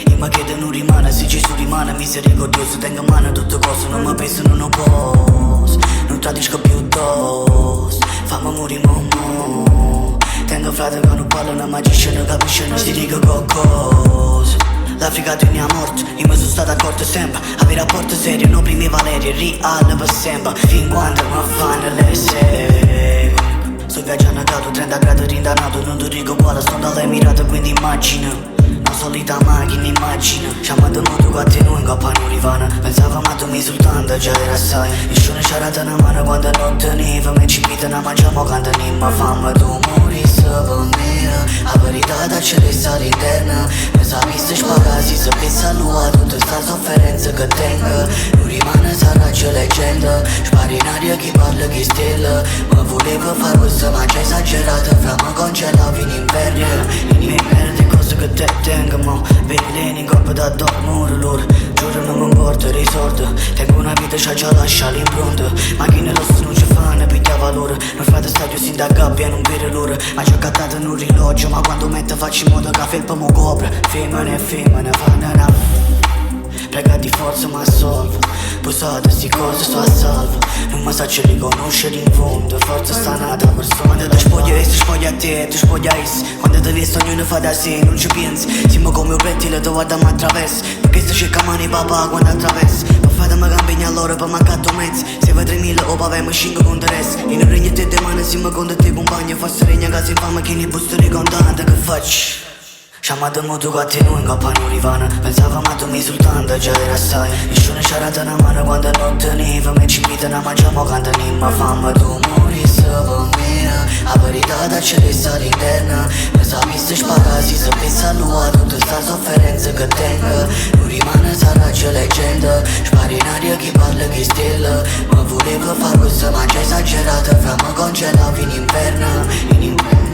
E ma che non rimane, se Gesù rimane misericordioso. Tengo in mano tutte cose, non mi penso, non ho posso. Non tradisco più dos, fammi morire mo. Tengo frate che non parlano, ma agisce, non capisce, non si dica qualcosa. L'Africa è morto, io mi sono stato accorto sempre. Avere rapporto serio, non primi valeri, reale per sempre. Fin quando mi fanno le seguo. Sto viaggiando a caso, 30 gradi rindannato. Non ti dico quale, sto dall'Emirato, quindi immagina la solita macchina, immagina. Chiamato modo qua te noi in coppa non rivana. Pensavo ma tu mi soltanto, già era assai. Nessuno ci ha dato una mano quando non teneva. Me ci pitano, mangiamo quando non mi fame. Tu morisse per me, la verità da ceresa all'interno. Mi sa che se spagasi, se pensa a lui, tutta sta sofferenza che tengo. Non rimane sarà già leggenda. Spari in aria chi parla, chi stella. Ma volevo fare questo, ma già esagerato. Fra me congelavi in inverno. Mi perde cose che te tengo, mo veleni in coppa da dormire loro. Giuro non mi importa risorto. Tengo una vita che già lascia l'impronta. Ma chi nello non ci fa ne piglia valore. Non fate stadio sin da gabbia non vede l'ora. Ma ci ho cattato in un rilogio. Ma quando metto faccio in modo che felpa mo copre. Femmine fanno una prega di forza ma assolvo. Posate sti cose sto a salvo. Non mi sa ci riconoscere in fondo. Forza sta nata persona. Quando ti spoglia esse, spoglia te, tu spoglia esse. Quando ti visto ognuno fa da sé, non ci pensi. Siamo come un rettile, tu guarda ma attraverso. Perché sto cerca mani papà quando attraverso. Ma fatemi campagna allora per mancato mezzo. Se va 3000 o pavè mi scingo con te resto. In un regno te mani siamo con te compagni. Forse regna casa in fama che ne busto ricontante che faccio. Chiamato modo qua te noi in coppa non rivana. Pensavo ma tu mi soltanto, già era assai. Nessuno ci ha dato una mano quando non teneva. Me ci pitano, mangiamo quando non mi fame. Tu morisse per me, la verità da ceresa all'interno. Mi sa che se spagasi, se pensa a lui, tutta sta sofferenza che tengo. Non rimane sarà già leggenda. Spari in aria chi parla, chi stella. Ma volevo fare questo, ma già esagerato. Fra me congelavi in inverno.